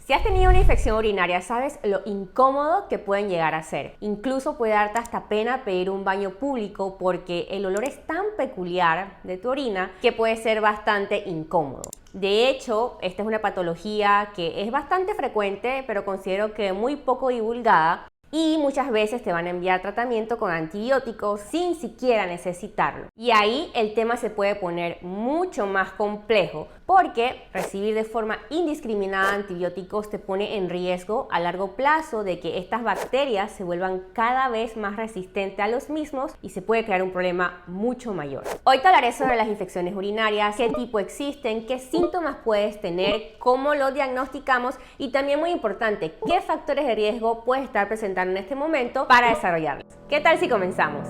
Si has tenido una infección urinaria, sabes lo incómodo que pueden llegar a ser. Incluso puede darte hasta pena pedir un baño público porque el olor es tan peculiar de tu orina que puede ser bastante incómodo. De hecho, esta es una patología que es bastante frecuente, pero considero que muy poco divulgada. Y muchas veces te van a enviar tratamiento con antibióticos sin siquiera necesitarlo. Y ahí el tema se puede poner mucho más complejo porque recibir de forma indiscriminada antibióticos te pone en riesgo a largo plazo de que estas bacterias se vuelvan cada vez más resistentes a los mismos y se puede crear un problema mucho mayor. Hoy te hablaré sobre las infecciones urinarias, qué tipo existen, qué síntomas puedes tener, cómo lo diagnosticamos y también muy importante, qué factores de riesgo puedes estar presentando en este momento para desarrollarlos. ¿Qué tal si comenzamos?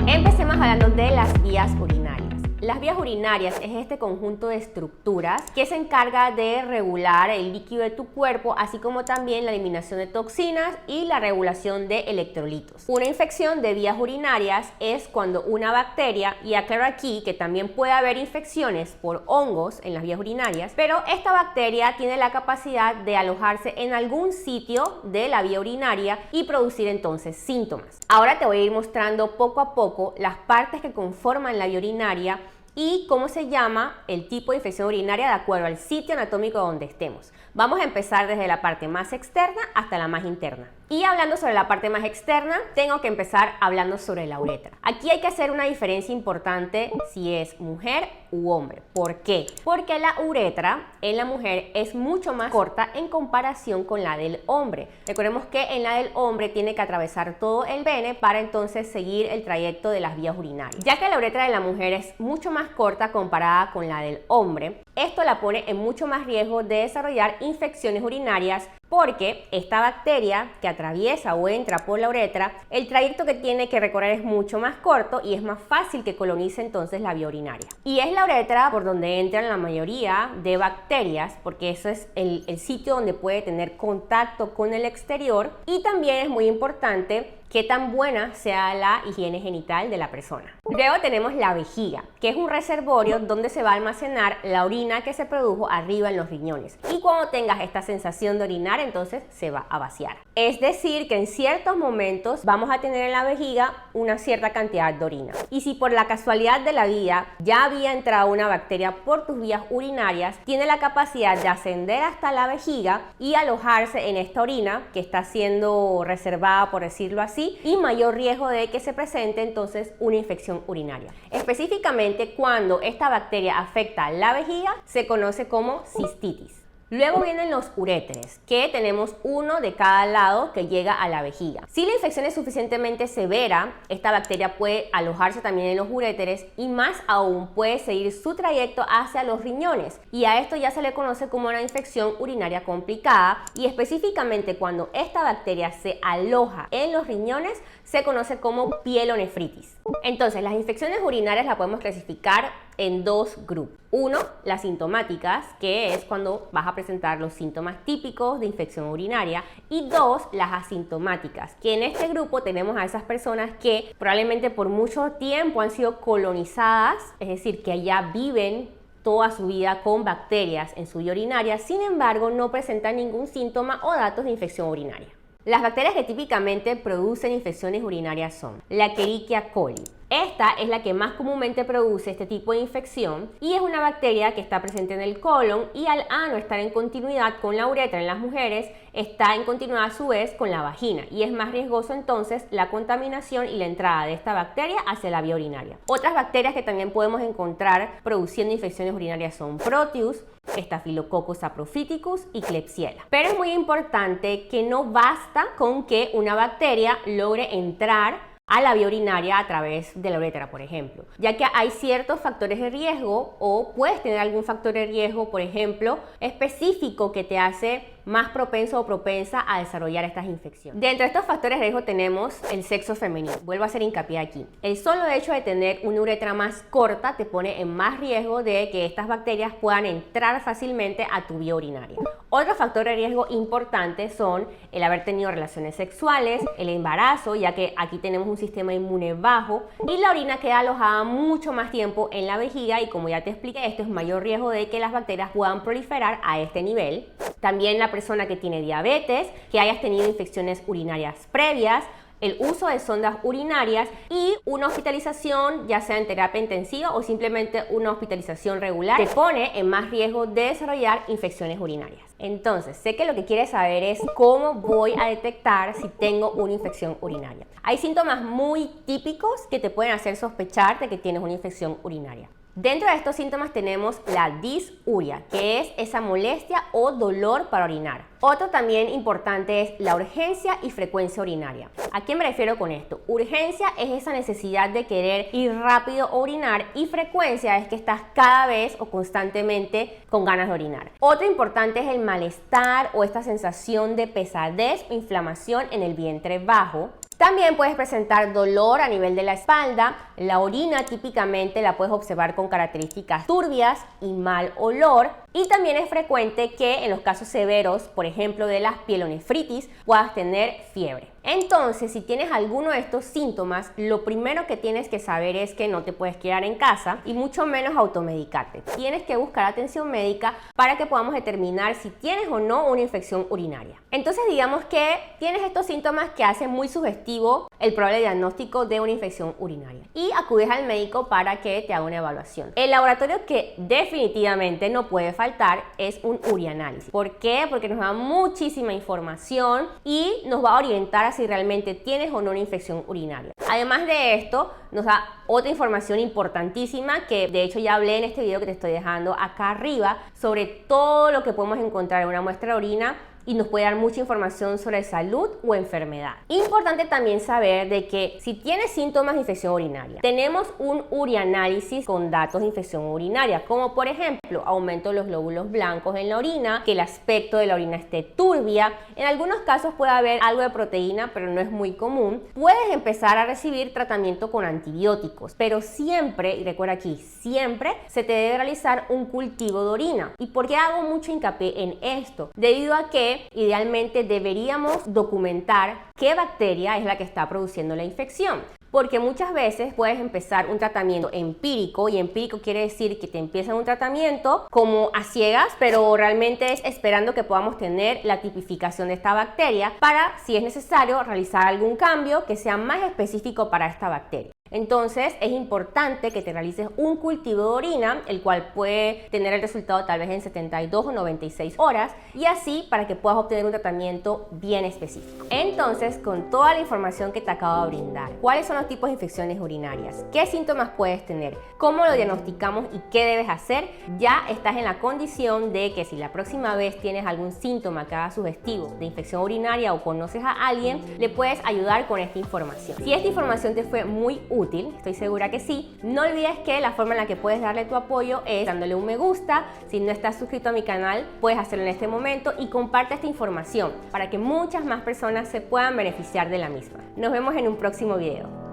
Empecemos hablando de las vías urinarias. Las vías urinarias es este conjunto de estructuras que se encarga de regular el líquido de tu cuerpo, así como también la eliminación de toxinas y la regulación de electrolitos. Una infección de vías urinarias es cuando una bacteria, y aclaro aquí que también puede haber infecciones por hongos en las vías urinarias, pero esta bacteria tiene la capacidad de alojarse en algún sitio de la vía urinaria y producir entonces síntomas. Ahora te voy a ir mostrando poco a poco las partes que conforman la vía urinaria y cómo se llama el tipo de infección urinaria de acuerdo al sitio anatómico donde estemos. Vamos a empezar desde la parte más externa hasta la más interna. Y hablando sobre la parte más externa, tengo que empezar hablando sobre la uretra. Aquí hay que hacer una diferencia importante si es mujer u hombre. ¿Por qué? Porque la uretra en la mujer es mucho más corta en comparación con la del hombre. Recordemos que en la del hombre tiene que atravesar todo el pene para entonces seguir el trayecto de las vías urinarias. Ya que la uretra de la mujer es mucho más corta comparada con la del hombre, esto la pone en mucho más riesgo de desarrollar infecciones urinarias porque esta bacteria que atraviesa o entra por la uretra, el trayecto que tiene que recorrer es mucho más corto y es más fácil que colonice entonces la vía urinaria. Y es la uretra por donde entran la mayoría de bacterias, porque eso es el sitio donde puede tener contacto con el exterior. Y también es muy importante qué tan buena sea la higiene genital de la persona. Luego tenemos la vejiga, que es un reservorio donde se va a almacenar la orina que se produjo arriba en los riñones. Y cuando tengas esta sensación de orinar, entonces se va a vaciar. Es decir, que en ciertos momentos vamos a tener en la vejiga una cierta cantidad de orina. Y si por la casualidad de la vida ya había entrado una bacteria por tus vías urinarias, tiene la capacidad de ascender hasta la vejiga y alojarse en esta orina que está siendo reservada, por decirlo así, y mayor riesgo de que se presente entonces una infección urinaria. Específicamente cuando esta bacteria afecta la vejiga se conoce como cistitis. Luego vienen los uréteres, que tenemos uno de cada lado que llega a la vejiga. Si la infección es suficientemente severa, esta bacteria puede alojarse también en los uréteres y más aún puede seguir su trayecto hacia los riñones. Y a esto ya se le conoce como una infección urinaria complicada y específicamente cuando esta bacteria se aloja en los riñones se conoce como pielonefritis. Entonces, las infecciones urinarias las podemos clasificar en dos grupos. Uno, las sintomáticas, que es cuando vas a presentar los síntomas típicos de infección urinaria. Y dos, las asintomáticas, que en este grupo tenemos a esas personas que probablemente por mucho tiempo han sido colonizadas, es decir, que ya viven toda su vida con bacterias en su vía urinaria, sin embargo no presentan ningún síntoma o datos de infección urinaria. Las bacterias que típicamente producen infecciones urinarias son la Escherichia coli. Esta es la que más comúnmente produce este tipo de infección y es una bacteria que está presente en el colon y al no estar en continuidad con la uretra en las mujeres, está en continuidad a su vez con la vagina y es más riesgoso entonces la contaminación y la entrada de esta bacteria hacia la vía urinaria. Otras bacterias que también podemos encontrar produciendo infecciones urinarias son Proteus, Staphylococcus saprophyticus y Klebsiella. Pero es muy importante que no basta con que una bacteria logre entrar a la vía urinaria a través de la uretra, por ejemplo, ya que hay ciertos factores de riesgo o puedes tener algún factor de riesgo, por ejemplo, específico que te hace más propenso o propensa a desarrollar estas infecciones. Dentro de estos factores de riesgo tenemos el sexo femenino. Vuelvo a hacer hincapié aquí. El solo hecho de tener una uretra más corta te pone en más riesgo de que estas bacterias puedan entrar fácilmente a tu vía urinaria. Otro factor de riesgo importante son el haber tenido relaciones sexuales, el embarazo, ya que aquí tenemos un sistema inmune bajo, y la orina queda alojada mucho más tiempo en la vejiga y, como ya te expliqué, esto es mayor riesgo de que las bacterias puedan proliferar a este nivel. También la persona que tiene diabetes, que hayas tenido infecciones urinarias previas, el uso de sondas urinarias y una hospitalización, ya sea en terapia intensiva o simplemente una hospitalización regular, te pone en más riesgo de desarrollar infecciones urinarias. Entonces, sé que lo que quieres saber es cómo voy a detectar si tengo una infección urinaria. Hay síntomas muy típicos que te pueden hacer sospechar de que tienes una infección urinaria. Dentro de estos síntomas tenemos la disuria, que es esa molestia o dolor para orinar. Otro también importante es la urgencia y frecuencia urinaria. ¿A qué me refiero con esto? Urgencia es esa necesidad de querer ir rápido a orinar, y frecuencia es que estás cada vez o constantemente con ganas de orinar. Otro importante es el malestar o esta sensación de pesadez o inflamación en el vientre bajo. También puedes presentar dolor a nivel de la espalda. La orina típicamente la puedes observar con características turbias y mal olor. Y también es frecuente que en los casos severos, por ejemplo de la pielonefritis, puedas tener fiebre. Entonces, si tienes alguno de estos síntomas, lo primero que tienes que saber es que no te puedes quedar en casa y mucho menos automedicarte. Tienes que buscar atención médica para que podamos determinar si tienes o no una infección urinaria. Entonces, digamos que tienes estos síntomas que hacen muy sugestivo el probable diagnóstico de una infección urinaria y acudes al médico para que te haga una evaluación. El laboratorio que definitivamente no puede faltar es un urianálisis. ¿Por qué? Porque nos da muchísima información y nos va a orientar a si realmente tienes o no una infección urinaria. Además de esto, nos da otra información importantísima que de hecho ya hablé en este video que te estoy dejando acá arriba sobre todo lo que podemos encontrar en una muestra de orina, y nos puede dar mucha información sobre salud o enfermedad. Importante también saber de que si tienes síntomas de infección urinaria, tenemos un urianálisis con datos de infección urinaria, como por ejemplo aumento de los glóbulos blancos en la orina, que el aspecto de la orina esté turbia. En algunos casos puede haber algo de proteína, pero no es muy común. Puedes empezar a recibir tratamiento con antibióticos, pero siempre, y recuerda aquí, siempre se te debe realizar un cultivo de orina. ¿Y por qué hago mucho hincapié en esto? Debido a que idealmente deberíamos documentar qué bacteria es la que está produciendo la infección. Porque muchas veces puedes empezar un tratamiento empírico, y empírico quiere decir que te empiezan un tratamiento como a ciegas, pero realmente es esperando que podamos tener la tipificación de esta bacteria para, si es necesario, realizar algún cambio que sea más específico para esta bacteria. Entonces es importante que te realices un cultivo de orina, el cual puede tener el resultado tal vez en 72 o 96 horas, y así para que puedas obtener un tratamiento bien específico. Entonces, con toda la información que te acabo de brindar, ¿cuáles son los tipos de infecciones urinarias? ¿Qué síntomas puedes tener? ¿Cómo lo diagnosticamos y qué debes hacer? Ya estás en la condición de que si la próxima vez tienes algún síntoma que haga sugestivo de infección urinaria o conoces a alguien, le puedes ayudar con esta información. Si esta información te fue muy útil, estoy segura que sí, no olvides que la forma en la que puedes darle tu apoyo es dándole un me gusta. Si no estás suscrito a mi canal, puedes hacerlo en este momento y comparte esta información para que muchas más personas se puedan beneficiar de la misma. Nos vemos en un próximo video.